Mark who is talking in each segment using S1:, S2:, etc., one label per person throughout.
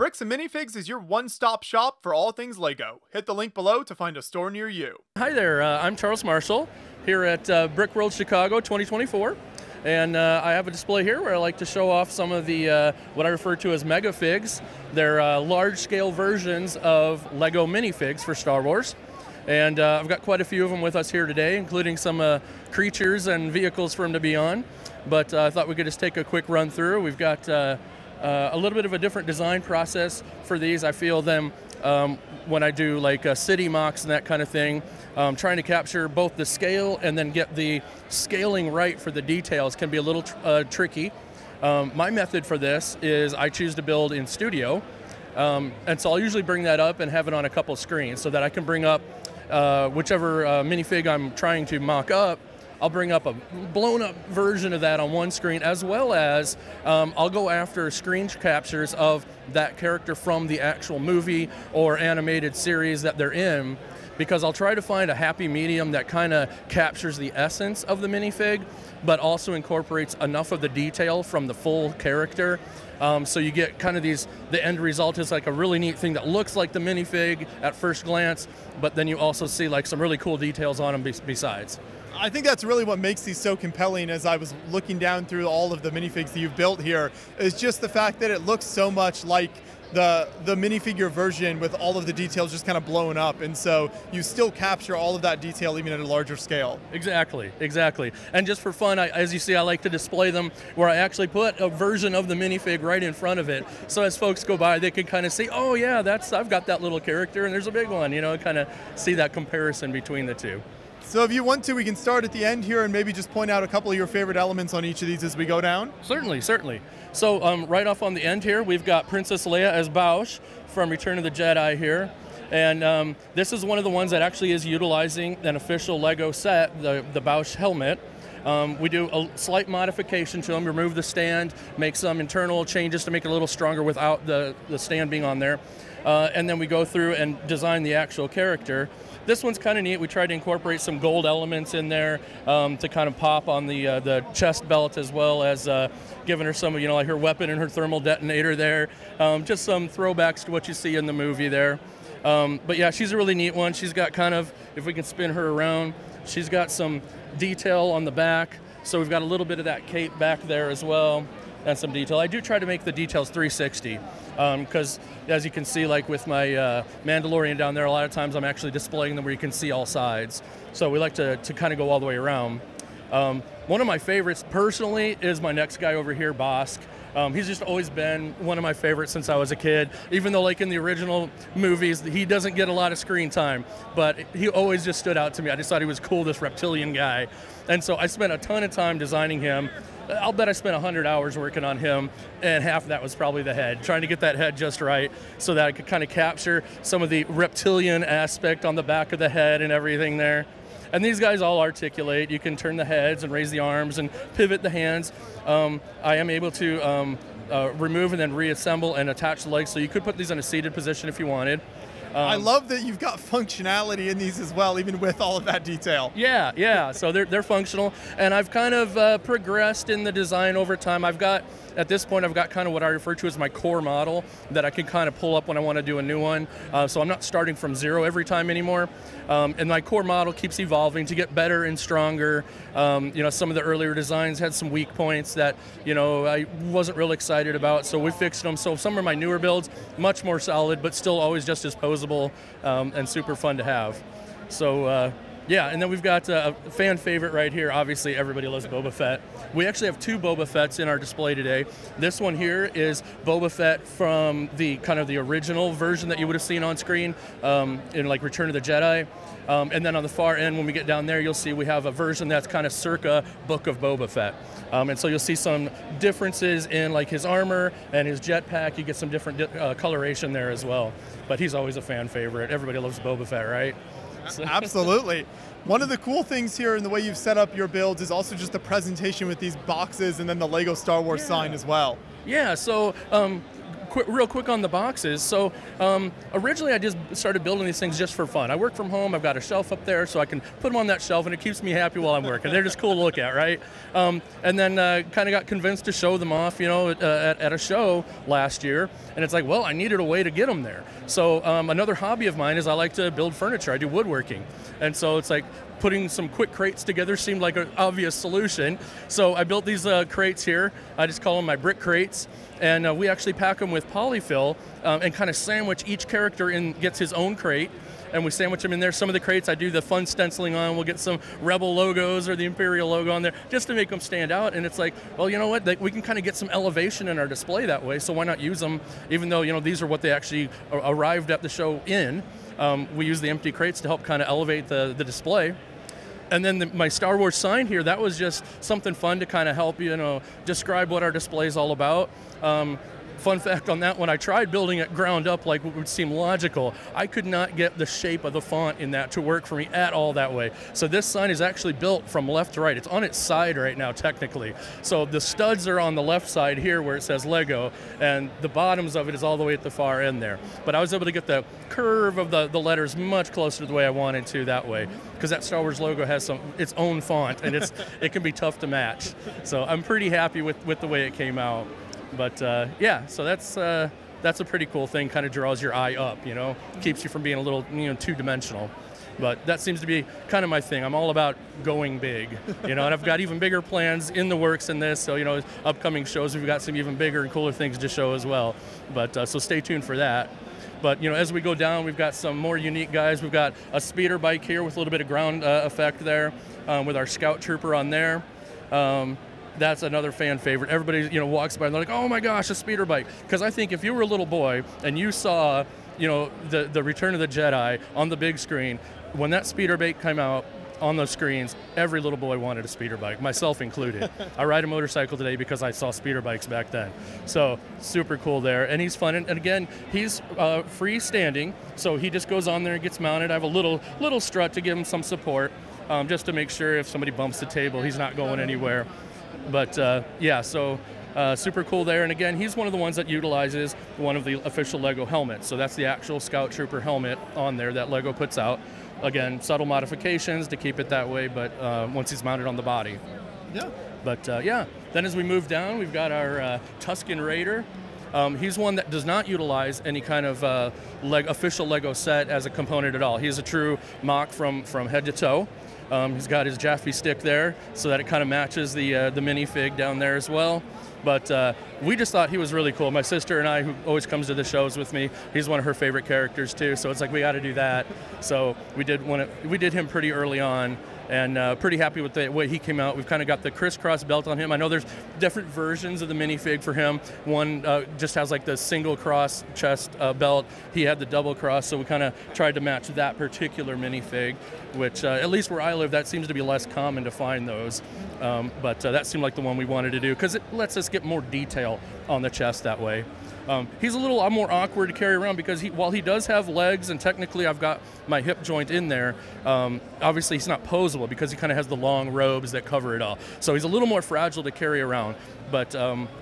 S1: Bricks and Minifigs is your one-stop shop for all things LEGO. Hit the link below to find a store near you.
S2: Hi there, I'm Charles Marshall here at Brick World Chicago 2024. And I have a display here where I like to show off some of the, what I refer to as mega figs. They're large-scale versions of LEGO minifigs for Star Wars. And I've got quite a few of them with us here today, including some creatures and vehicles for them to be on. But I thought we could just take a quick run through. We've got a little bit of a different design process for these. I feel them when I do like city mocks and that kind of thing, trying to capture both the scale and then get the scaling right for the details can be a little tricky. My method for this is I choose to build in Studio, and so I'll usually bring that up and have it on a couple screens so that I can bring up whichever minifig I'm trying to mock up. I'll bring up a blown up version of that on one screen, as well as I'll go after screen captures of that character from the actual movie or animated series that they're in, because I'll try to find a happy medium that kind of captures the essence of the minifig, but also incorporates enough of the detail from the full character. So you get kind of the end result is like a really neat thing that looks like the minifig at first glance, but then you also see like some really cool details on them besides.
S1: I think that's really what makes these so compelling. As I was looking down through all of the minifigs that you've built here, is just the fact that it looks so much like the minifigure version with all of the details just kind of blown up, and so you still capture all of that detail even at a larger scale.
S2: Exactly, exactly. And just for fun, as you see, I like to display them where I actually put a version of the minifig right in front of it, so as folks go by, they can kind of see, oh yeah, I've got that little character, and there's a big one, you know, kind of see that comparison between the two.
S1: So if you want to, we can start at the end here and maybe just point out a couple of your favorite elements on each of these as we go down.
S2: Certainly, certainly. So right off on the end here, we've got Princess Leia as Boushh from Return of the Jedi here. And this is one of the ones that actually is utilizing an official LEGO set, the Boushh helmet. We do a slight modification to them, remove the stand, make some internal changes to make it a little stronger without the stand being on there. And then we go through and design the actual character. This one's kind of neat. We tried to incorporate some gold elements in there to kind of pop on the chest belt, as well as giving her some, you know, like her weapon and her thermal detonator there. Just some throwbacks to what you see in the movie there. But yeah, she's a really neat one. She's got kind of, if we can spin her around, she's got some detail on the back. So we've got a little bit of that cape back there as well, and some detail. I do try to make the details 360 because as you can see, like with my Mandalorian down there, a lot of times I'm actually displaying them where you can see all sides. So we like to kind of go all the way around. One of my favorites personally is my next guy over here, Bossk. He's just always been one of my favorites since I was a kid, even though like in the original movies, he doesn't get a lot of screen time, but he always just stood out to me. I just thought he was cool, this reptilian guy. And so I spent a ton of time designing him. I'll bet I spent 100 hours working on him, and half of that was probably the head, trying to get that head just right so that I could kind of capture some of the reptilian aspect on the back of the head and everything there. And these guys all articulate. You can turn the heads and raise the arms and pivot the hands. I am able to remove and then reassemble and attach the legs, so you could put these in a seated position if you wanted.
S1: I love that you've got functionality in these as well, even with all of that detail.
S2: Yeah, yeah, so they're functional, and I've kind of progressed in the design over time. At this point, I've got kind of what I refer to as my core model that I can kind of pull up when I want to do a new one. So I'm not starting from zero every time anymore. And my core model keeps evolving to get better and stronger. You know, some of the earlier designs had some weak points that, you know, I wasn't real excited about, so we fixed them. So some of my newer builds, much more solid, but still always just as posable and super fun to have. So yeah, and then we've got a fan favorite right here. Obviously, everybody loves Boba Fett. We actually have two Boba Fetts in our display today. This one here is Boba Fett from the kind of the original version that you would have seen on screen in like Return of the Jedi. And then on the far end, when we get down there, you'll see we have a version that's kind of circa Book of Boba Fett. And so you'll see some differences in like his armor and his jetpack. You get some different coloration there as well. But he's always a fan favorite. Everybody loves Boba Fett, right?
S1: Absolutely. One of the cool things here in the way you've set up your builds is also just the presentation with these boxes and then the LEGO Star Wars sign as well.
S2: Yeah, so real quick on the boxes. So originally I just started building these things just for fun. I work from home. I've got a shelf up there so I can put them on that shelf, and it keeps me happy while I'm working. They're just cool to look at, right? And then kind of got convinced to show them off, at a show last year. And it's like, well, I needed a way to get them there. So another hobby of mine is I like to build furniture. I do woodworking. And so it's like putting some quick crates together seemed like an obvious solution. So I built these crates here. I just call them my brick crates. And we actually pack them with polyfill and kind of sandwich each character gets his own crate. And we sandwich them in there. Some of the crates I do the fun stenciling on. We'll get some Rebel logos or the Imperial logo on there just to make them stand out. And it's like, well, you know what? We can kind of get some elevation in our display that way. So why not use them, even though, these are what they actually arrived at the show in. We use the empty crates to help kind of elevate the display. And then my Star Wars sign here, that was just something fun to kind of help, describe what our display is all about. Fun fact on that one, I tried building it ground up like what would seem logical. I could not get the shape of the font in that to work for me at all that way. So this sign is actually built from left to right. It's on its side right now, technically. So the studs are on the left side here where it says Lego, and the bottoms of it is all the way at the far end there. But I was able to get the curve of the letters much closer to the way I wanted to that way, because that Star Wars logo has its own font, and it can be tough to match. So I'm pretty happy with the way it came out. But so that's a pretty cool thing. Kind of draws your eye up, keeps you from being a little two-dimensional. But that seems to be kind of my thing. I'm all about going big, and I've got even bigger plans in the works in this. So upcoming shows, we've got some even bigger and cooler things to show as well. But so stay tuned for that. But as we go down, we've got some more unique guys. We've got a speeder bike here with a little bit of ground effect there, with our Scout Trooper on there. That's another fan favorite. Everybody, walks by and they're like, "Oh my gosh, a speeder bike!" Because I think if you were a little boy and you saw, the Return of the Jedi on the big screen, when that speeder bike came out on those screens, every little boy wanted a speeder bike, myself included. I ride a motorcycle today because I saw speeder bikes back then. So super cool there, and he's fun. And again, he's freestanding, so he just goes on there and gets mounted. I have a little strut to give him some support, just to make sure if somebody bumps the table, he's not going anywhere. But so super cool there. And again, he's one of the ones that utilizes one of the official Lego helmets. So that's the actual Scout Trooper helmet on there that Lego puts out. Again, subtle modifications to keep it that way, but once he's mounted on the body.
S1: Yeah.
S2: But then as we move down, we've got our Tusken Raider. He's one that does not utilize any kind of official Lego set as a component at all. He's a true mock from head to toe. He's got his Jaffe stick there so that it kind of matches the minifig down there as well. But we just thought he was really cool. My sister and I, who always comes to the shows with me, he's one of her favorite characters too. So it's like, we got to do that. So we did him pretty early on, and pretty happy with the way he came out. We've kind of got the crisscross belt on him. I know there's different versions of the minifig for him. One just has like the single cross chest belt. He had the double cross, so we kind of tried to match that particular minifig, which at least where I live, that seems to be less common to find those. But that seemed like the one we wanted to do because it lets us get more detail on the chest that way. He's a little more awkward to carry around because while he does have legs, and technically I've got my hip joint in there, obviously he's not posable because he kind of has the long robes that cover it all. So he's a little more fragile to carry around. But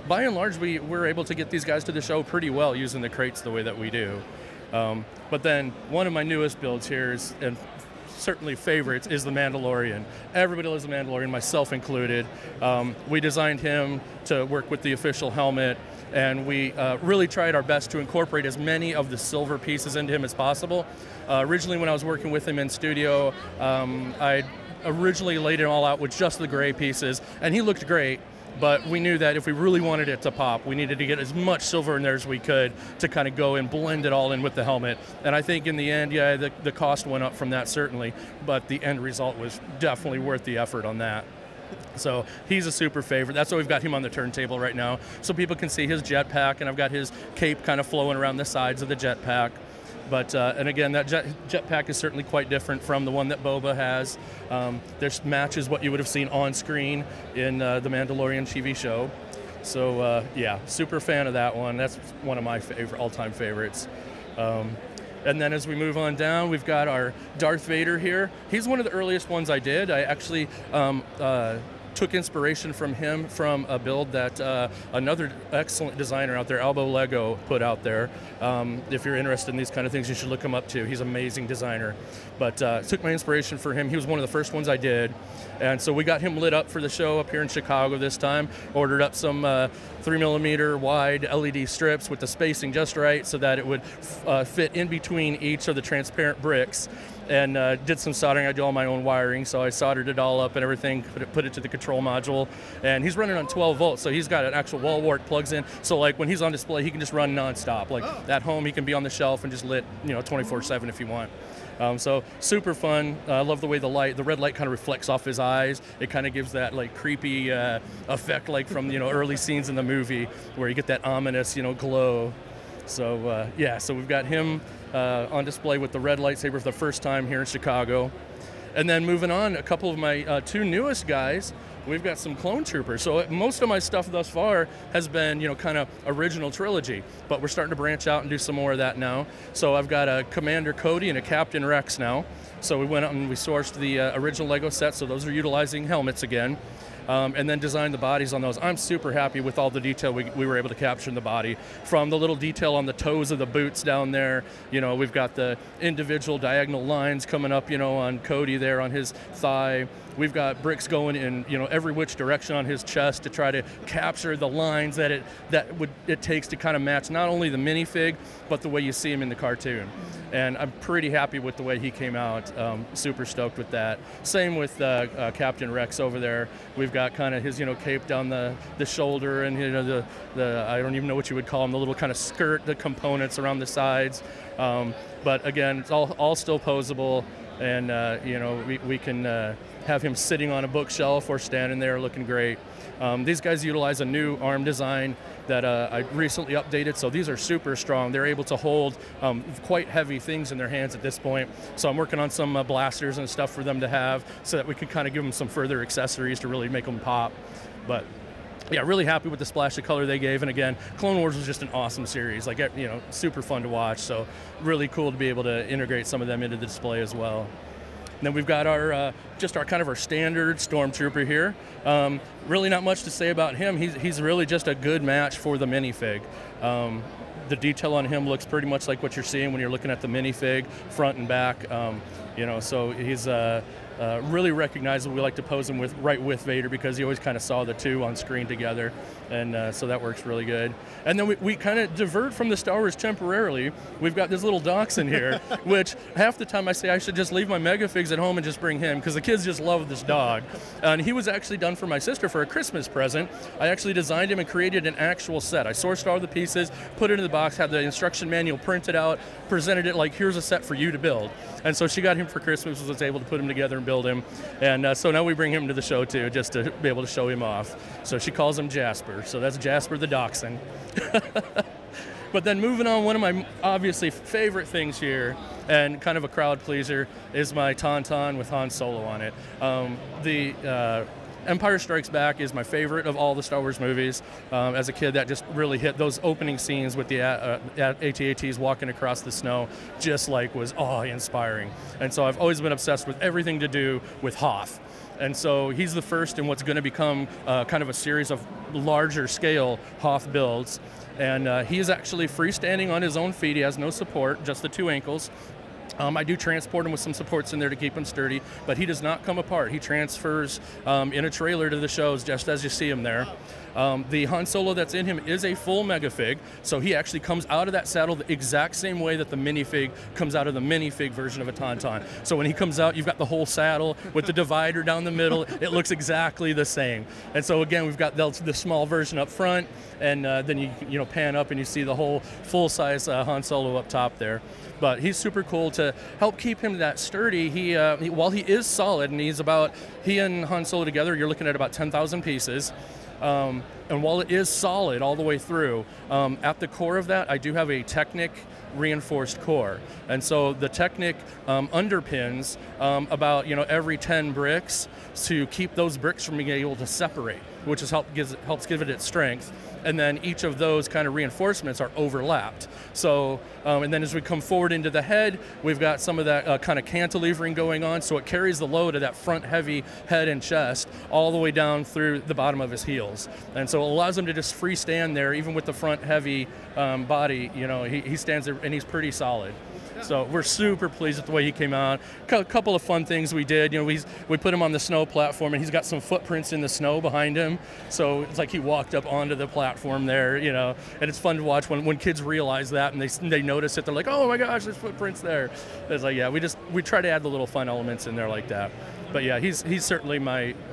S2: by and large, we're able to get these guys to the show pretty well using the crates the way that we do. But then one of my newest builds here is, and certainly favorites, is the Mandalorian. Everybody loves the Mandalorian, myself included. We designed him to work with the official helmet, and we really tried our best to incorporate as many of the silver pieces into him as possible. Originally, when I was working with him in studio, I originally laid it all out with just the gray pieces, and he looked great. But we knew that if we really wanted it to pop, we needed to get as much silver in there as we could to kind of go and blend it all in with the helmet. And I think in the end, the cost went up from that, certainly, but the end result was definitely worth the effort on that. So he's a super favorite. That's why we've got him on the turntable right now, so people can see his jetpack, and I've got his cape kind of flowing around the sides of the jetpack. But, and again, that jetpack is certainly quite different from the one that Boba has. This matches what you would have seen on screen in the Mandalorian TV show. So, super fan of that one. That's one of my all-time favorites. And then as we move on down, we've got our Darth Vader here. He's one of the earliest ones I did. I actually took inspiration from him from a build that another excellent designer out there, Albo Lego, put out there. If you're interested in these kind of things, you should look him up too. He's an amazing designer. But took my inspiration for him. He was one of the first ones I did. And so we got him lit up for the show up here in Chicago this time. Ordered up some 3mm wide LED strips with the spacing just right so that it would fit in between each of the transparent bricks. And did some soldering. I do all my own wiring, so I soldered it all up and everything, put it to the control module. And he's running on 12 volts, so he's got an actual wall wart plugs in. So like when he's on display, he can just run nonstop. Like at home, he can be on the shelf and just lit, 24/7 if you want. So super fun. I love the way the red light kind of reflects off his eyes. It kind of gives that like creepy effect, like from early scenes in the movie where you get that ominous glow. So yeah, so we've got him on display with the red lightsaber for the first time here in Chicago. And then moving on, a couple of my two newest guys, we've got some clone troopers. So most of my stuff thus far has been, kind of original trilogy, but we're starting to branch out and do some more of that now. So I've got a Commander Cody and a Captain Rex now. So we went out and we sourced the original Lego set, so those are utilizing helmets again. And then design the bodies on those. I'm super happy with all the detail we were able to capture in the body. From the little detail on the toes of the boots down there, we've got the individual diagonal lines coming up, on Cody there on his thigh. We've got bricks going in, every which direction on his chest to try to capture the lines that it takes to kind of match not only the minifig, but the way you see him in the cartoon. And I'm pretty happy with the way he came out. Super stoked with that. Same with Captain Rex over there. We've got kind of his, cape down the shoulder, and the I don't even know what you would call them, the little kind of skirt, the components around the sides. But again, it's all still posable, and we can have him sitting on a bookshelf or standing there looking great. These guys utilize a new arm design that I recently updated, so these are super strong. They're able to hold quite heavy things in their hands at this point. So I'm working on some blasters and stuff for them to have so that we can kind of give them some further accessories to really make them pop. But yeah, really happy with the splash of color they gave. And again, Clone Wars was just an awesome series, like, super fun to watch. So really cool to be able to integrate some of them into the display as well. And then we've got our kind of our standard Stormtrooper here. Really not much to say about him. He's really just a good match for the minifig. The detail on him looks pretty much like what you're seeing when you're looking at the minifig, front and back. So he's really recognizable. We like to pose him right with Vader because you always kind of saw the two on screen together, and so that works really good. And then we kind of divert from the Star Wars temporarily. We've got this little dachshund here, which half the time I say I should just leave my Megafigs at home and just bring him because the kids just love this dog. And he was actually done for my sister for a Christmas present. I actually designed him and created an actual set. I sourced all the pieces, put it in the box, had the instruction manual printed out, presented it like, here's a set for you to build. And so she got him for Christmas, was able to put him together and build him. And so now we bring him to the show too, just to be able to show him off. So she calls him Jasper. So that's Jasper the Dachshund. But then moving on, one of my obviously favorite things here, and kind of a crowd pleaser, is my Tauntaun with Han Solo on it. The Empire Strikes Back is my favorite of all the Star Wars movies. As a kid, that just really hit. Those opening scenes with the AT-ATs walking across the snow just was awe-inspiring. And so I've always been obsessed with everything to do with Hoth. And so he's the first in what's going to become kind of a series of larger scale Hoth builds. And he is actually freestanding on his own feet. He has no support, just the two ankles. I do transport him with some supports in there to keep him sturdy, but he does not come apart. He transfers in a trailer to the shows just as you see him there. The Han Solo that's in him is a full Megafig, so he actually comes out of that saddle the exact same way that the minifig comes out of the minifig version of a Tauntaun. So when he comes out, you've got the whole saddle with the divider down the middle. It looks exactly the same. And so again, we've got the small version up front, and then you pan up and you see the whole full-size Han Solo up top there. But he's super cool. To help keep him that sturdy, while he is solid, and he and Han Solo together, you're looking at about 10,000 pieces. And while it is solid all the way through, at the core of that, I do have a Technic reinforced core. And so the Technic underpins about every 10 bricks to keep those bricks from being able to separate, which is helps give it its strength. And then each of those kind of reinforcements are overlapped. So, and then as we come forward into the head, we've got some of that kind of cantilevering going on, so it carries the load of that front heavy head and chest all the way down through the bottom of his heels. And so it allows him to just free stand there, even with the front heavy body, he stands there and he's pretty solid. So we're super pleased with the way he came out. A couple of fun things we did. We put him on the snow platform, and he's got some footprints in the snow behind him. So it's like he walked up onto the platform there, and it's fun to watch when kids realize that and they notice it. They're like, oh my gosh, there's footprints there. It's like, yeah, we try to add the little fun elements in there like that. But yeah, he's certainly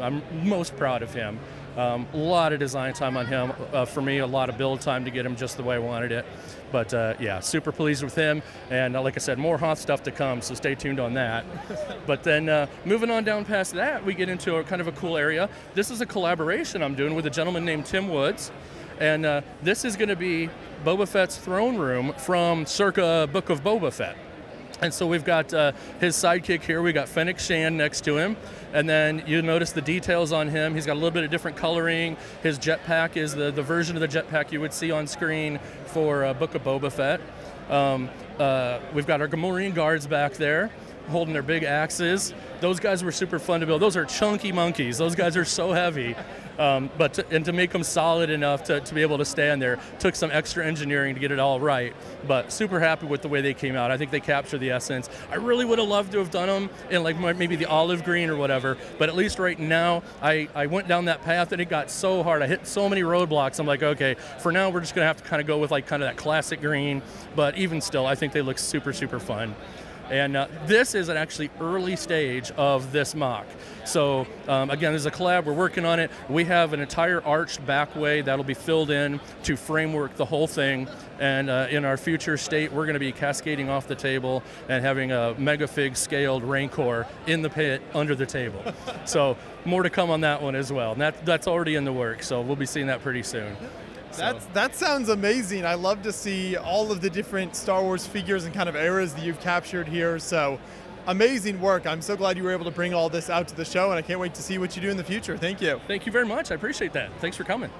S2: I'm most proud of him. A lot of design time on him. For me, a lot of build time to get him just the way I wanted it. But yeah, super pleased with him. And like I said, more Hoth stuff to come, so stay tuned on that. But then moving on down past that, we get into a kind of a cool area. This is a collaboration I'm doing with a gentleman named Tim Woods. And this is going to be Boba Fett's throne room from circa Book of Boba Fett. And so we've got his sidekick here. We got Fennec Shand next to him. And then you notice the details on him. He's got a little bit of different coloring. His jetpack is the version of the jetpack you would see on screen for Book of Boba Fett. We've got our Gamorrean guards back there holding their big axes. Those guys were super fun to build. Those are chunky monkeys. Those guys are so heavy. But to make them solid enough to be able to stand there took some extra engineering to get it all right. But super happy with the way they came out. I think they captured the essence. I really would have loved to have done them in like maybe the olive green or whatever. But at least right now, I went down that path and it got so hard. I hit so many roadblocks. I'm like, okay, for now we're just gonna have to kind of go with like kind of that classic green. But even still, I think they look super, super fun. And this is an actually early stage of this mock. So again, there's a collab, we're working on it. We have an entire arched backway that'll be filled in to framework the whole thing. And in our future state, we're gonna be cascading off the table and having a Megafig scaled Rancor in the pit under the table. So more to come on that one as well. And that's already in the works, so we'll be seeing that pretty soon.
S1: That sounds amazing. I love to see all of the different Star Wars figures and kind of eras that you've captured here. So amazing work. I'm so glad you were able to bring all this out to the show, and I can't wait to see what you do in the future. Thank you.
S2: Thank you very much. I appreciate that. Thanks for coming.